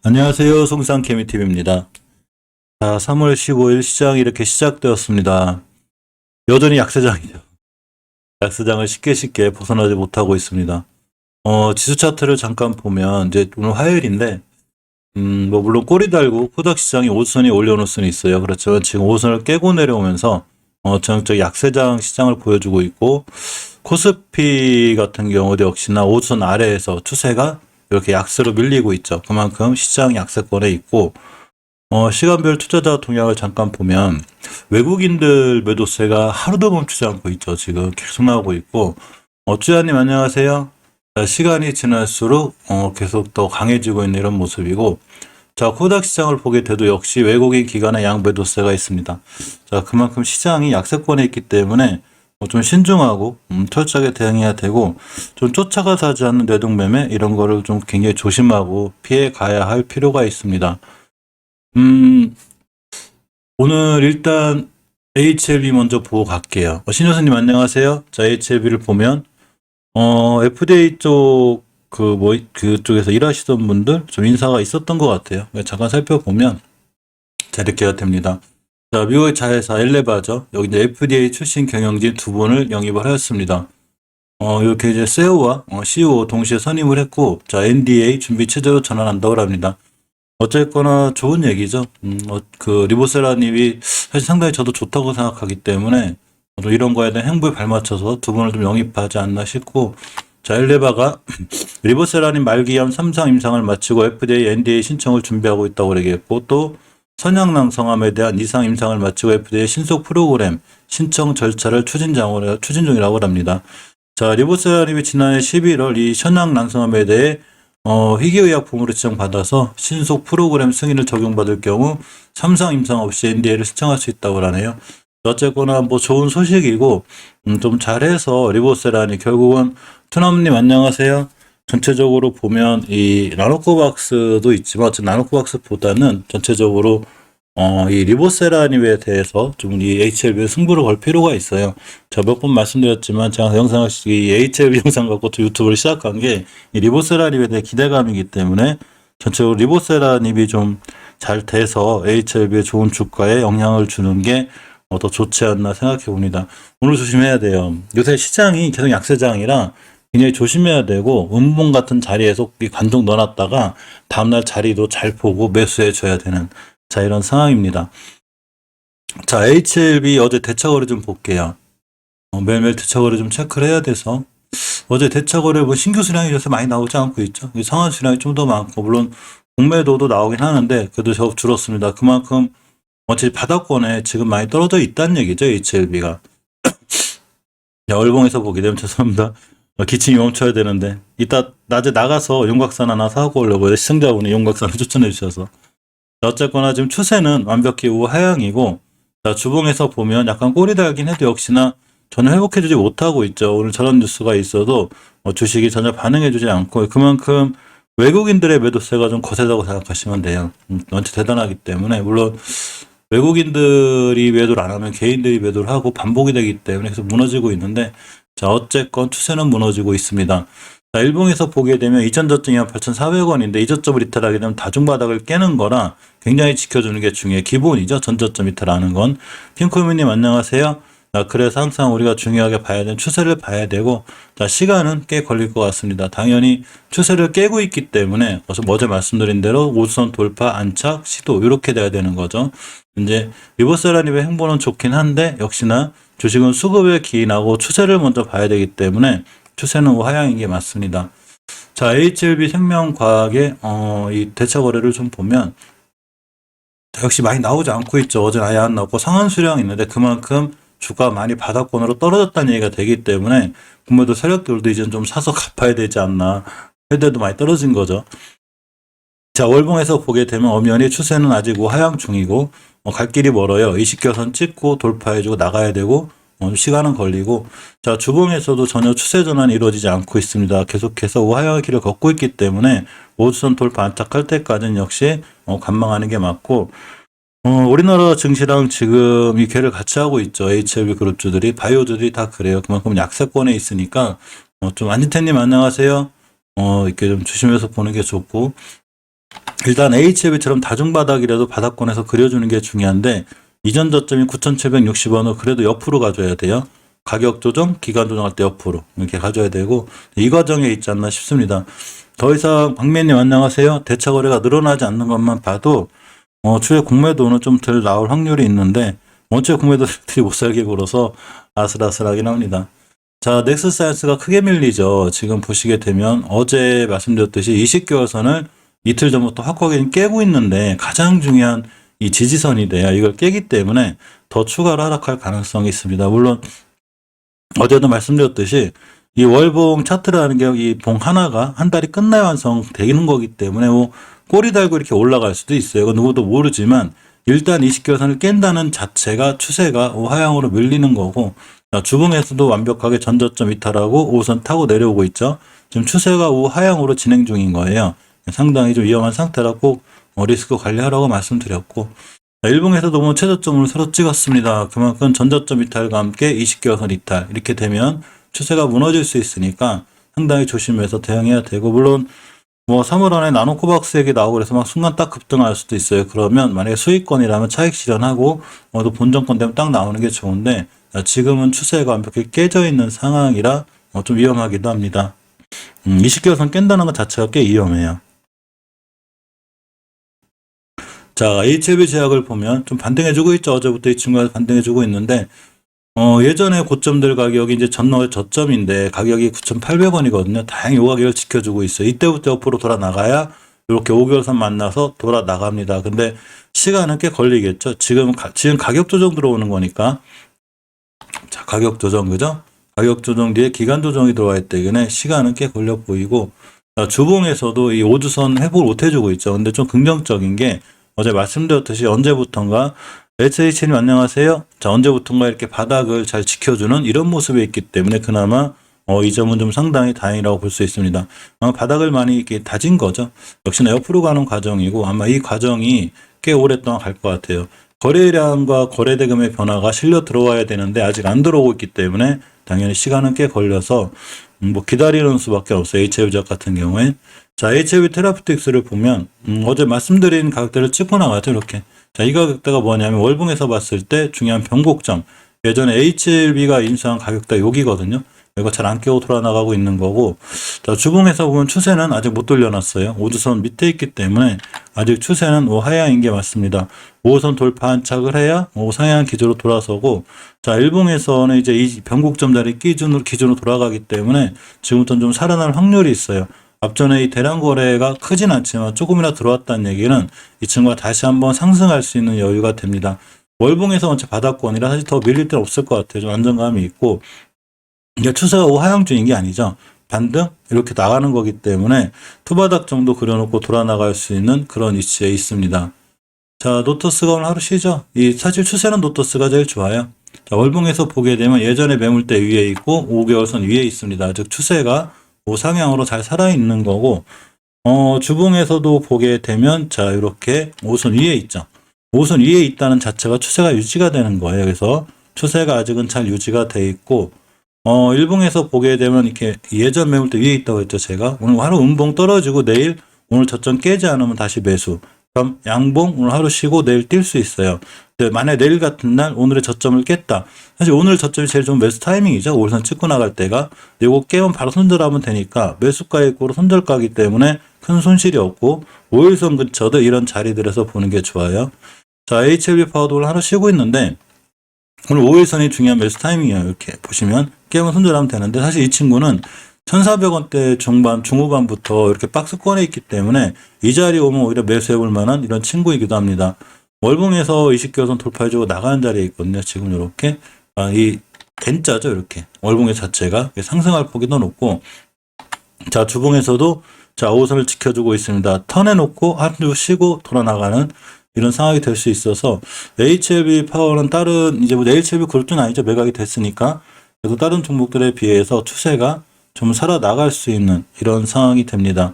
안녕하세요. 송상케미TV입니다. 자, 3월 15일 시장이 이렇게 시작되었습니다. 여전히 약세장이죠. 약세장을 쉽게 벗어나지 못하고 있습니다. 지수 차트를 잠깐 보면, 이제 오늘 화요일인데, 뭐, 물론 꼬리 달고 코닥 시장이 5선이 올려놓을 수는 있어요. 그렇지만 지금 5선을 깨고 내려오면서, 전형적 약세장 시장을 보여주고 있고, 코스피 같은 경우도 역시나 5선 아래에서 추세가 이렇게 약세로 밀리고 있죠. 그만큼 시장 약세권에 있고, 시간별 투자자 동향을 잠깐 보면 외국인들 매도세가 하루도 멈추지 않고 있죠. 지금 계속 나오고 있고, 쭈야님 안녕하세요. 자, 시간이 지날수록 계속 더 강해지고 있는 이런 모습이고, 자, 코닥 시장을 보게 돼도 역시 외국인 기관의 양 매도세가 있습니다. 자, 그만큼 시장이 약세권에 있기 때문에 좀 신중하고 철저하게 대응해야 되고, 좀 쫓아가서 하지 않는 내동매매 이런 거를 좀 굉장히 조심하고 피해 가야 할 필요가 있습니다. 오늘 일단 HLB 먼저 보고 갈게요. 신효수님 안녕하세요. 자, HLB를 보면 FDA 쪽 그쪽에서 일하시던 분들 좀 인사가 있었던 것 같아요. 잠깐 살펴보면 자, 이렇게가 됩니다. 자, 미국의 자회사 엘레바죠. 여기 이제 FDA 출신 경영진 두 분을 영입을 하였습니다. 이렇게 이제 CEO와 CEO 동시에 선임을 했고, 자, NDA 준비 체제로 전환한다고 합니다. 어쨌거나 좋은 얘기죠. 그 리보세라님이 사실 상당히 저도 좋다고 생각하기 때문에 또 이런 거에 대한 행보에 발맞춰서 두 분을 좀 영입하지 않나 싶고, 자, 엘레바가 리보세라님 말기암 3상 임상을 마치고 FDA, NDA 신청을 준비하고 있다고 얘기했고, 또 선양낭성암에 대한 2상 임상을 마치고 FDA 신속 프로그램 신청 절차를 추진 중이라고 합니다. 자, 리보세라님이 지난해 11월 이 선양낭성암에 대해 희귀의약품으로 지정받아서 신속 프로그램 승인을 적용받을 경우 3상 임상 없이 NDA를 신청할 수 있다고 하네요. 어쨌거나 뭐 좋은 소식이고, 좀 잘해서 리보세라니 결국은 투남님 안녕하세요. 전체적으로 보면 이 나노코박스도 있지만 나노코박스보다는 전체적으로 이 리보세라님에 대해서 좀 이 HLB에 승부를 걸 필요가 있어요. 자, 몇 번 말씀드렸지만 제가 이 HLB 영상 갖고 또 유튜브를 시작한 게 이 리보세라님에 대해 기대감이기 때문에 전체적으로 리보세라님이 좀 잘 돼서 HLB에 좋은 주가에 영향을 주는 게 더 좋지 않나 생각해 봅니다. 오늘 조심해야 돼요. 요새 시장이 계속 약세장이라 굉장히 조심해야 되고, 음봉 같은 자리에서 관종 넣어놨다가 다음날 자리도 잘 보고 매수해 줘야 되는, 자, 이런 상황입니다. 자, HLB 어제 대차거래 좀 볼게요. 매일매일 대차거래 좀 체크를 해야 돼서, 어제 대차거래 뭐 신규 수량이 요새 많이 나오지 않고 있죠. 상한 수량이 좀 더 많고, 물론 공매도도 나오긴 하는데 그래도 저 줄었습니다. 그만큼 어차피 바닥권에 지금 많이 떨어져 있다는 얘기죠, HLB가. 월봉에서 보게 되면 죄송합니다. 기침이 멈춰야 되는데, 이따 낮에 나가서 용곽산 하나 사고 오려고 시청자분이 용곽산을 추천해 주셔서. 어쨌거나 지금 추세는 완벽히 우하향이고, 자, 주봉에서 보면 약간 꼬리 달긴 해도 역시나 전혀 회복해주지 못하고 있죠. 오늘 저런 뉴스가 있어도 주식이 전혀 반응해주지 않고, 그만큼 외국인들의 매도세가 좀 거세다고 생각하시면 돼요. 원체 대단하기 때문에, 물론 외국인들이 매도를 안 하면 개인들이 매도를 하고 반복이 되기 때문에 계속 무너지고 있는데, 자, 어쨌건 추세는 무너지고 있습니다. 자, 일봉에서 보게 되면 이전 저점이 8,400원인데 이 저점을 이탈하게 되면 다중바닥을 깨는 거라 굉장히 지켜주는 게 중요해요. 기본이죠. 전저점 이탈하는 건. 핑크미님 안녕하세요. 자, 그래서 항상 우리가 중요하게 봐야 되는 추세를 봐야 되고, 자, 시간은 꽤 걸릴 것 같습니다. 당연히 추세를 깨고 있기 때문에 어제 말씀드린 대로 5선 돌파, 안착, 시도 이렇게 돼야 되는 거죠. 이제 리버세라님의 행보는 좋긴 한데 역시나 주식은 수급에 기인하고 추세를 먼저 봐야 되기 때문에 추세는 하향인 게 맞습니다. 자, HLB 생명과학의 이 대차 거래를 좀 보면 역시 많이 나오지 않고 있죠. 어제는 아예 안 나왔고 상한 수량이 있는데 그만큼 주가 많이 바닥권으로 떨어졌다는 얘기가 되기 때문에 공매도 세력들도 이제 좀 사서 갚아야 되지 않나. 해대도 많이 떨어진 거죠. 자, 월봉에서 보게 되면 엄연히 추세는 아직 우하향 중이고 갈 길이 멀어요. 20개선 찍고 돌파해주고 나가야 되고 시간은 걸리고, 자, 주봉에서도 전혀 추세 전환이 이루어지지 않고 있습니다. 계속해서 우하향의 길을 걷고 있기 때문에 5선 돌파 안착할 때까지는 역시 관망하는 게 맞고, 우리나라 증시랑 지금 이 궤를 같이 하고 있죠. HLB 그룹주들이, 바이오주들이 다 그래요. 그만큼 약세권에 있으니까 좀 안진태님 안녕하세요. 이렇게 좀 조심해서 보는 게 좋고, 일단 HLB처럼 다중바닥이라도 바닥권에서 그려주는 게 중요한데 이전 저점이 9,760원을 그래도 옆으로 가져야 돼요. 가격 조정, 기간 조정할 때 옆으로 이렇게 가져야 되고 이 과정에 있지 않나 싶습니다. 더 이상 박매님 안녕하세요. 대차 거래가 늘어나지 않는 것만 봐도 추후에 공매도는 좀 덜 나올 확률이 있는데 원체 공매도들이 못 살게 굴어서 아슬아슬하긴 합니다. 자, 넥스사이언스가 크게 밀리죠. 지금 보시게 되면 어제 말씀드렸듯이 20개월 선을 이틀 전부터 확고하게 깨고 있는데 가장 중요한 이 지지선이 돼요. 이걸 깨기 때문에 더 추가로 하락할 가능성이 있습니다. 물론 어제도 말씀드렸듯이 이 월봉 차트라는 게 이 봉 하나가 한 달이 끝나야 완성되는 거기 때문에 뭐 꼬리 달고 이렇게 올라갈 수도 있어요. 그건 누구도 모르지만 일단 20개월 선을 깬다는 자체가 추세가 하향으로 밀리는 거고 주봉에서도 완벽하게 전저점 이탈하고 5선 타고 내려오고 있죠. 지금 추세가 하향으로 진행 중인 거예요. 상당히 좀 위험한 상태라 꼭 리스크 관리하라고 말씀드렸고 일봉에서도 뭐 최저점을 새로 찍었습니다. 그만큼 전저점 이탈과 함께 20개월 선 이탈 이렇게 되면 추세가 무너질 수 있으니까 상당히 조심해서 대응해야 되고 물론 뭐 3월 안에 나노코박스액이 나오고 그래서 막 순간 딱 급등할 수도 있어요. 그러면 만약에 수익권이라면 차익 실현하고 또 본전권 되면 딱 나오는 게 좋은데 지금은 추세가 완벽히 깨져 있는 상황이라 좀 위험하기도 합니다. 20개월 선 깬다는 것 자체가 꽤 위험해요. 자, HLB 제약을 보면 좀 반등해주고 있죠. 어제부터 이 친구가 반등해주고 있는데 예전에 고점들 가격이 이제 전날 저점인데 가격이 9,800원이거든요. 다행히 이 가격을 지켜주고 있어요. 이때부터 옆으로 돌아 나가야 이렇게 5개월선 만나서 돌아 나갑니다. 근데 시간은 꽤 걸리겠죠. 지금 가격 조정 들어오는 거니까. 자, 가격 조정, 그죠? 가격 조정 뒤에 기간 조정이 들어와 있기 때문에 시간은 꽤 걸려 보이고, 자, 주봉에서도 이 5주선 회복을 못 해주고 있죠. 근데 좀 긍정적인 게 어제 말씀드렸듯이 언제부턴가 HH님 안녕하세요. 자, 언제부턴가 이렇게 바닥을 잘 지켜주는 이런 모습이 있기 때문에 그나마 이 점은 좀 상당히 다행이라고 볼 수 있습니다. 바닥을 많이 이렇게 다진 거죠. 역시나 옆으로 가는 과정이고 아마 이 과정이 꽤 오랫동안 갈 것 같아요. 거래량과 거래대금의 변화가 실려 들어와야 되는데 아직 안 들어오고 있기 때문에 당연히 시간은 꽤 걸려서 뭐 기다리는 수밖에 없어요. HLB작 같은 경우에. 자, HLB 테라퓨틱스를 보면 어제 말씀드린 가격대를 찍고 나가죠. 이렇게. 자, 이 가격대가 뭐냐면 월봉에서 봤을 때 중요한 변곡점. 예전에 HLB가 인수한 가격대 여기거든요. 이거 잘 안 깨고 돌아나가고 있는 거고, 자, 주봉에서 보면 추세는 아직 못 돌려놨어요. 5주선 밑에 있기 때문에 아직 추세는 하향인 게 맞습니다. 5선 돌파 한착을 해야 상향 기조로 돌아서고, 자, 일봉에서는 이제 이 변곡점 자리 기준으로 돌아가기 때문에 지금부터는 좀 살아날 확률이 있어요. 앞전에 이 대량 거래가 크진 않지만 조금이나 들어왔다는 얘기는 이 친구가 다시 한번 상승할 수 있는 여유가 됩니다. 월봉에서 원체 바닥권이라 사실 더 밀릴 데는 없을 것 같아요. 좀 안정감이 있고, 이게 추세가 하향 중인 게 아니죠. 반등 이렇게 나가는 거기 때문에 투바닥 정도 그려놓고 돌아나갈 수 있는 그런 위치에 있습니다. 자, 노터스가 오늘 하루 쉬죠. 사실 추세는 노터스가 제일 좋아요. 자, 월봉에서 보게 되면 예전에 매물대 위에 있고 5개월선 위에 있습니다. 즉 추세가 상향으로 잘 살아있는 거고, 주봉에서도 보게 되면 자, 이렇게 5선 위에 있죠. 5선 위에 있다는 자체가 추세가 유지가 되는 거예요. 그래서 추세가 아직은 잘 유지가 돼 있고, 일봉에서 보게 되면 이렇게 예전 매물대 위에 있다고 했죠. 제가 오늘 하루 음봉 떨어지고 내일 오늘 저점 깨지 않으면 다시 매수. 그럼 양봉 오늘 하루 쉬고 내일 뛸 수 있어요. 근데 만약 내일 같은 날 오늘의 저점을 깼다. 사실 오늘 저점이 제일 좋은 매수 타이밍이죠. 5일선 찍고 나갈 때가. 이거 깨면 바로 손절하면 되니까 매수가 있고 손절가기 때문에 큰 손실이 없고 5일선 근처도 이런 자리들에서 보는 게 좋아요. 자, HLB 파워도 오늘 하루 쉬고 있는데 오늘 5일선이 중요한 매수 타이밍이에요. 이렇게 보시면 깨면 손절하면 되는데 사실 이 친구는 1,400원대 중후반부터 이렇게 박스권에 있기 때문에 이 자리 오면 오히려 매수해볼 만한 이런 친구이기도 합니다. 월봉에서 20개월선 돌파해주고 나가는 자리에 있거든요. 지금 이렇게 이 N자죠. 이렇게 월봉의 자체가 상승할 폭이 더 높고, 자, 주봉에서도 자, 5선을 지켜주고 있습니다. 턴해놓고 한주 쉬고 돌아나가는 이런 상황이 될 수 있어서 HLB 파워는 다른 이제 뭐 HLB 그룹은 아니죠. 매각이 됐으니까. 그래서 다른 종목들에 비해서 추세가 좀 살아나갈 수 있는 이런 상황이 됩니다.